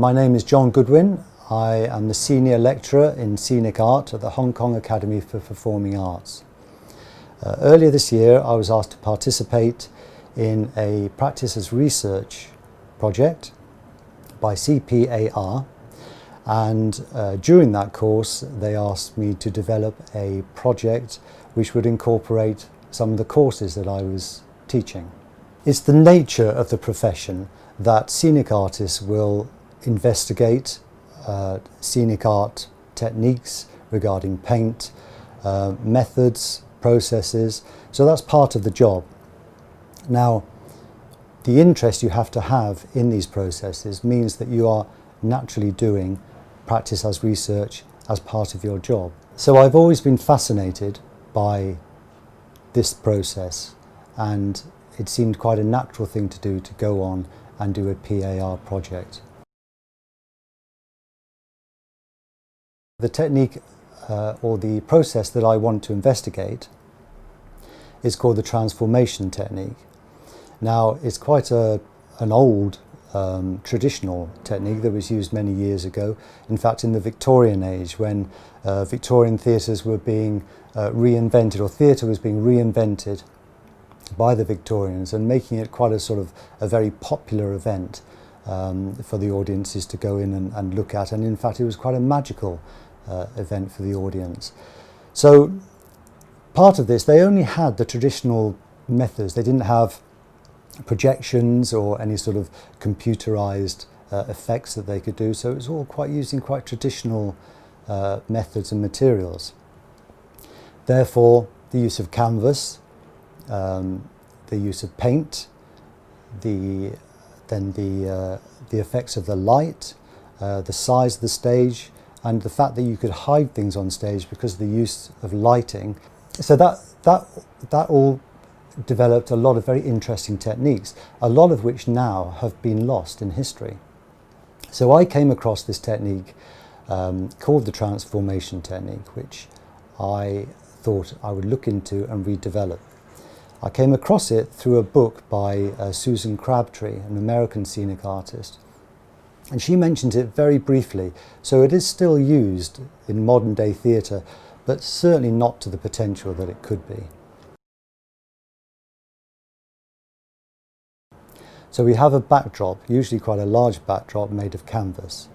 My name is John Goodwin. I am the Senior Lecturer in Scenic Art at the Hong Kong Academy for Performing Arts. Earlier this year I was asked to participate in a practice as research project by CPAR, and during that course they asked me to develop a project which would incorporate some of the courses that I was teaching. It's the nature of the profession that scenic artists will investigate scenic art techniques regarding paint, methods, processes, so that's part of the job. Now, the interest you have in these processes means that you are naturally doing practice as research as part of your job. So I've always been fascinated by this process, and it seemed quite a natural thing to do to go on and do a PaR project. The technique or the process that I want to investigate is called the transformation technique. Now, it's quite an old traditional technique that was used many years ago. In fact, in the Victorian age, when Victorian theatres were being reinvented, or theatre was being reinvented by the Victorians and making it quite a very popular event for the audiences to go in and look at, and in fact it was quite a magical event for the audience. So part of this, they only had the traditional methods. They didn't have projections or any sort of computerized effects that they could do, so it was all using quite traditional methods and materials. Therefore, the use of canvas, the use of paint, the effects of the light, the size of the stage, and the fact that you could hide things on stage because of the use of lighting. So that all developed a lot of very interesting techniques, a lot of which now have been lost in history. So I came across this technique called the transformation technique, which I thought I would look into and redevelop. I came across it through a book by Susan Crabtree, an American scenic artist, and she mentions it very briefly. So it is still used in modern day theatre, but certainly not to the potential that it could be. So we have a backdrop, usually quite a large backdrop made of canvas.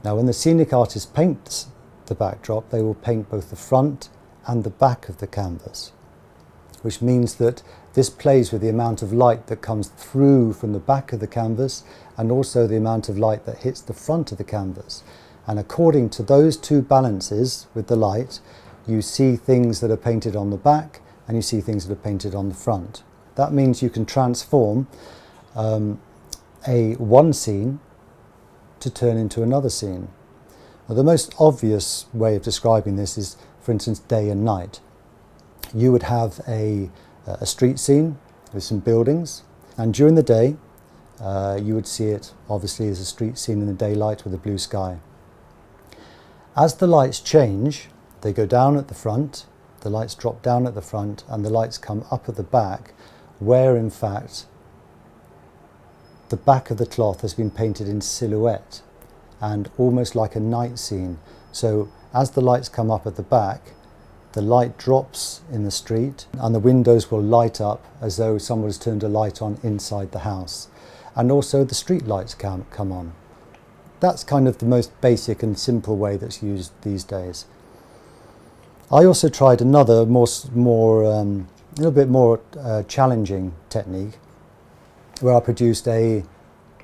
Now, when the scenic artist paints the backdrop, they will paint both the front and the back of the canvas, which means that this plays with the amount of light that comes through from the back of the canvas and also the amount of light that hits the front of the canvas. And according to those two balances with the light, you see things that are painted on the back and you see things that are painted on the front. That means you can transform one scene to turn into another scene. Now, the most obvious way of describing this is, for instance, day and night. You would have a street scene with some buildings, and during the day you would see it obviously as a street scene in the daylight with a blue sky. As the lights change, they go down at the front, the lights drop down at the front, and the lights come up at the back, where in fact the back of the cloth has been painted in silhouette and almost like a night scene. So as the lights come up at the back, the light drops in the street and the windows will light up as though someone has turned a light on inside the house. And also the street lights come on. That's kind of the most basic and simple way that's used these days. I also tried another a little bit more challenging technique, where I produced a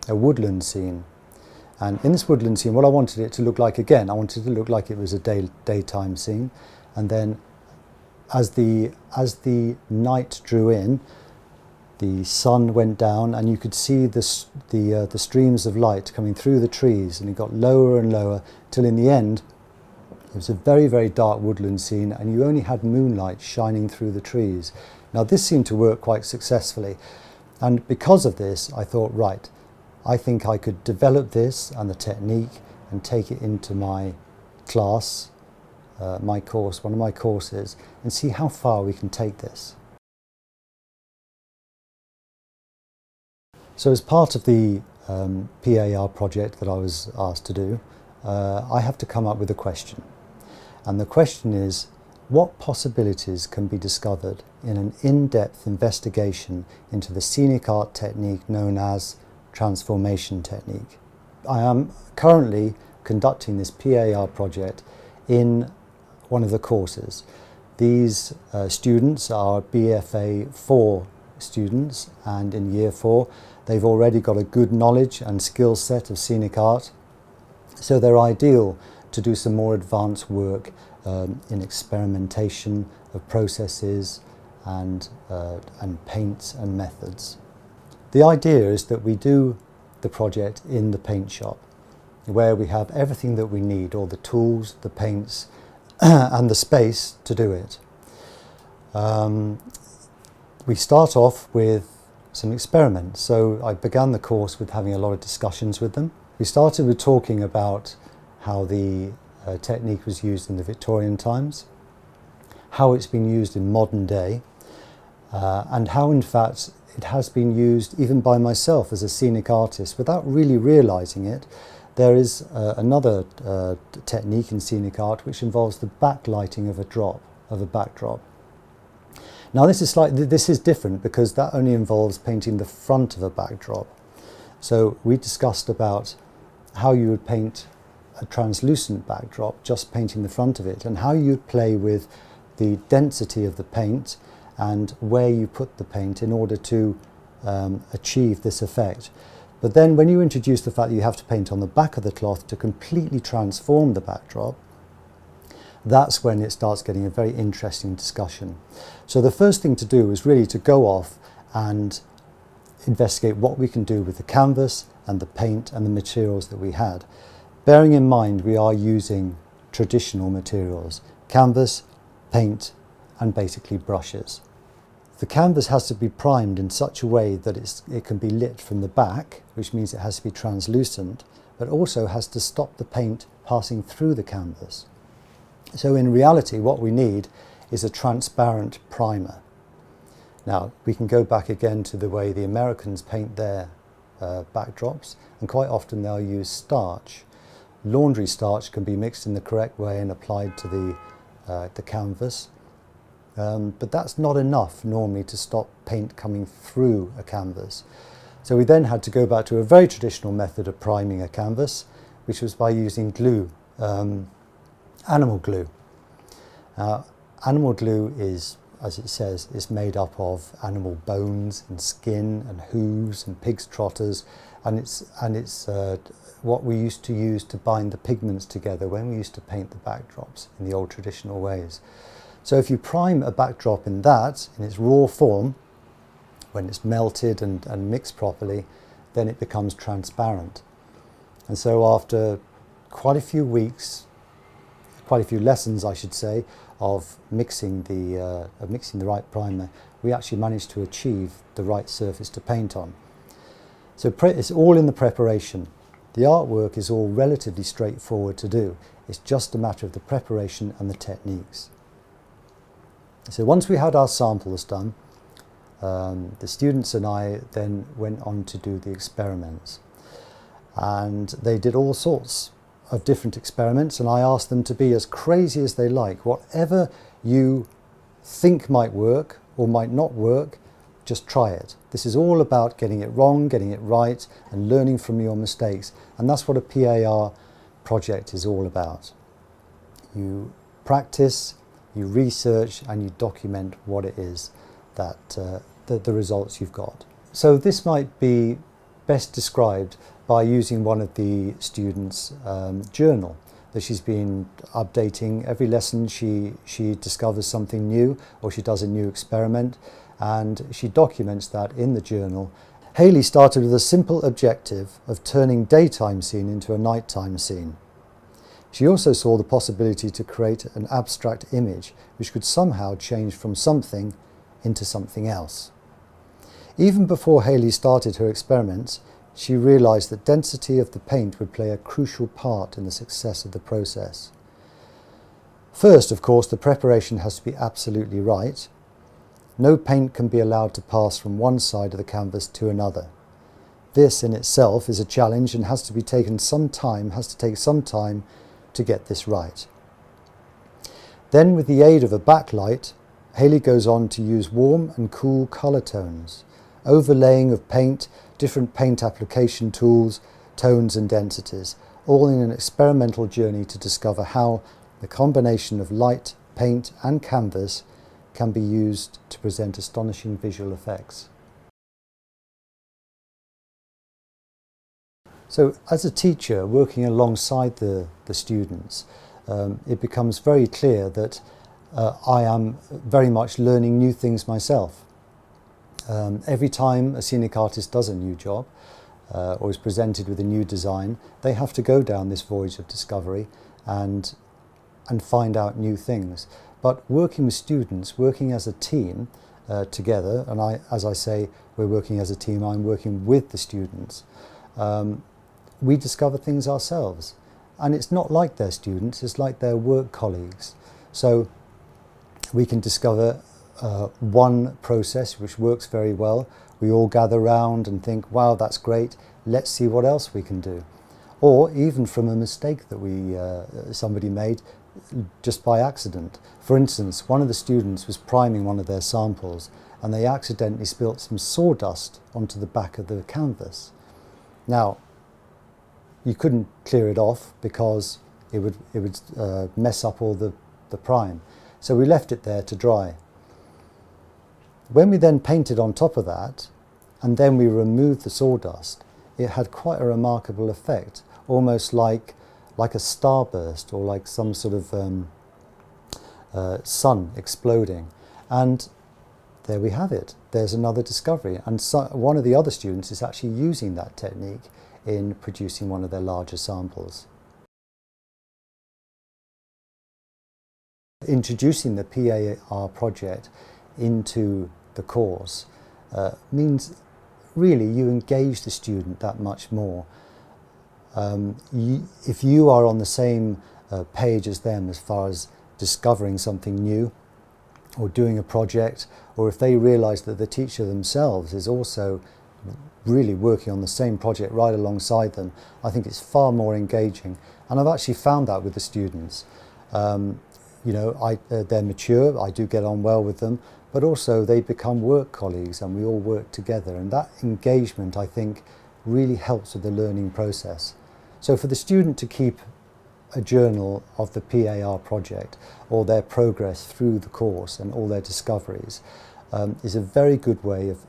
woodland scene. And in this woodland scene, what I wanted it to look like, again, I wanted it to look like it was a daytime scene. And then as the night drew in, the sun went down and you could see the streams of light coming through the trees, and it got lower and lower till in the end it was a very, very dark woodland scene and you only had moonlight shining through the trees. Now, this seemed to work quite successfully, and because of this I thought, right, I think I could develop this and the technique and take it into my class, one of my courses, and see how far we can take this. So as part of the PaR project that I was asked to do, I have to come up with a question. And the question is, what possibilities can be discovered in an in-depth investigation into the scenic art technique known as transformation technique? I am currently conducting this PaR project in one of the courses. These students are BFA 4 students, and in year 4 they've already got a good knowledge and skill set of scenic art, so they're ideal to do some more advanced work in experimentation of processes and paints and methods. The idea is that we do the project in the paint shop, where we have everything that we need, all the tools, the paints and the space to do it. We start off with some experiments. So I began the course with having a lot of discussions with them. We started with talking about how the technique was used in the Victorian times, how it's been used in modern day, and how in fact it has been used even by myself as a scenic artist without really realizing it. There is another technique in scenic art which involves the backlighting of a backdrop. Now this is different because that only involves painting the front of a backdrop. So we discussed about how you would paint a translucent backdrop, just painting the front of it, and how you'd play with the density of the paint and where you put the paint in order to achieve this effect. But then when you introduce the fact that you have to paint on the back of the cloth to completely transform the backdrop, that's when it starts getting a very interesting discussion. So the first thing to do is really to go off and investigate what we can do with the canvas and the paint and the materials that we had. Bearing in mind we are using traditional materials, canvas, paint and basically brushes. The canvas has to be primed in such a way that it can be lit from the back, which means it has to be translucent, but also has to stop the paint passing through the canvas. So in reality what we need is a transparent primer. Now we can go back again to the way the Americans paint their backdrops, and quite often they'll use starch. Laundry starch can be mixed in the correct way and applied to the canvas. But that's not enough normally to stop paint coming through a canvas. So we then had to go back to a very traditional method of priming a canvas, which was by using glue, animal glue. Animal glue is, as it says, is made up of animal bones and skin and hooves and pig's trotters, and it's what we used to use to bind the pigments together when we used to paint the backdrops in the old traditional ways. So if you prime a backdrop in its raw form, when it's melted and mixed properly, then it becomes transparent. And so after quite a few weeks, quite a few lessons I should say, of mixing the right primer, we actually managed to achieve the right surface to paint on. So it's all in the preparation. The artwork is all relatively straightforward to do. It's just a matter of the preparation and the techniques. So once we had our samples done, the students and I then went on to do the experiments. And they did all sorts of different experiments, and I asked them to be as crazy as they like. Whatever you think might work or might not work, just try it. This is all about getting it wrong, getting it right, and learning from your mistakes. And that's what a PaR project is all about. You practice, you research, and you document what it is that the results you've got. So this might be best described by using one of the students' journal that she's been updating. Every lesson she discovers something new, or she does a new experiment, and she documents that in the journal. Hayley started with a simple objective of turning daytime scene into a nighttime scene. She also saw the possibility to create an abstract image which could somehow change from something into something else. Even before Hayley started her experiments, she realised that density of the paint would play a crucial part in the success of the process. First, of course, the preparation has to be absolutely right. No paint can be allowed to pass from one side of the canvas to another. this in itself is a challenge and has to take some time to get this right. Then, with the aid of a backlight, Haley goes on to use warm and cool colour tones, overlaying of paint, different paint application tools, tones and densities, all in an experimental journey to discover how the combination of light, paint and canvas can be used to present astonishing visual effects. So as a teacher working alongside the students, it becomes very clear that I am very much learning new things myself. Every time a scenic artist does a new job or is presented with a new design, they have to go down this voyage of discovery and find out new things. But working with students, working as a team together, and as I say, we're working as a team, I'm working with the students, we discover things ourselves. And it's not like they're students, it's like their work colleagues. So we can discover one process which works very well. We all gather round and think, wow, that's great, let's see what else we can do. Or even from a mistake that somebody made just by accident. For instance, one of the students was priming one of their samples and they accidentally spilt some sawdust onto the back of the canvas. Now, you couldn't clear it off because it would mess up all the prime. So we left it there to dry. When we then painted on top of that, and then we removed the sawdust, it had quite a remarkable effect, almost like a starburst or like some sort of sun exploding. And there we have it. There's another discovery. And one of the other students is actually using that technique in producing one of their larger samples. Introducing the PaR project into the course means really you engage the student that much more. If you are on the same page as them as far as discovering something new or doing a project, or if they realise that the teacher themselves is also really working on the same project right alongside them, I think it's far more engaging. And I've actually found that with the students. You know, they're mature, I do get on well with them, but also they become work colleagues and we all work together, and that engagement, I think, really helps with the learning process. So for the student to keep a journal of the PaR project or their progress through the course and all their discoveries is a very good way of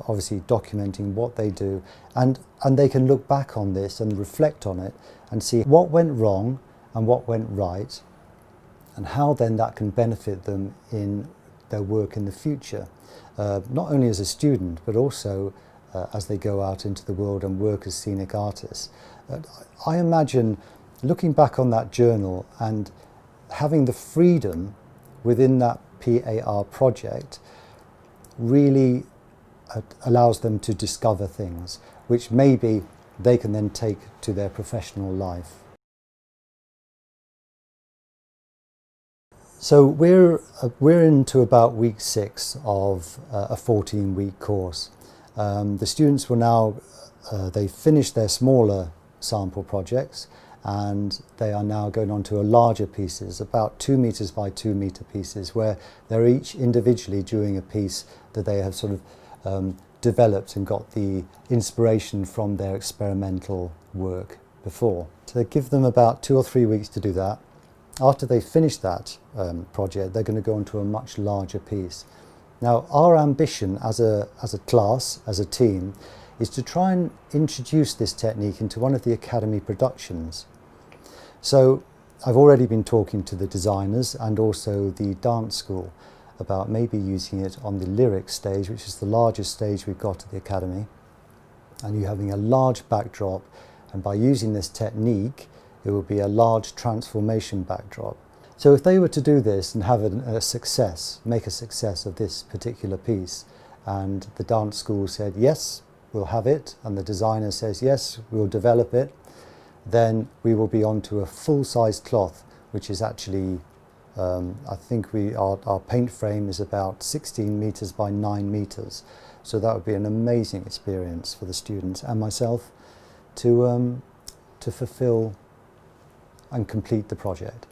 obviously documenting what they do, and they can look back on this and reflect on it and see what went wrong and what went right, and how then that can benefit them in their work in the future, not only as a student but also as they go out into the world and work as scenic artists. I imagine looking back on that journal and having the freedom within that PaR project really allows them to discover things which maybe they can then take to their professional life. So we're into about week 6 of a 14-week course. The students will now, they've finished their smaller sample projects and they are now going on to a larger pieces, about 2 meters by 2 meter pieces, where they're each individually doing a piece that they have sort of developed and got the inspiration from their experimental work before. So they give them about 2 or 3 weeks to do that. After they finish that project, they're going to go on to a much larger piece. Now, our ambition as a class, as a team, is to try and introduce this technique into one of the academy productions. So I've already been talking to the designers and also the dance school about maybe using it on the lyric stage, which is the largest stage we've got at the academy, and you having a large backdrop, and by using this technique it will be a large transformation backdrop. So if they were to do this and have a success, make a success of this particular piece, and the dance school said yes, we'll have it, and the designer says yes, we'll develop it, then we will be on to a full-size cloth, which is actually I think our paint frame is about 16 meters by 9 meters, so that would be an amazing experience for the students and myself to fulfill and complete the project.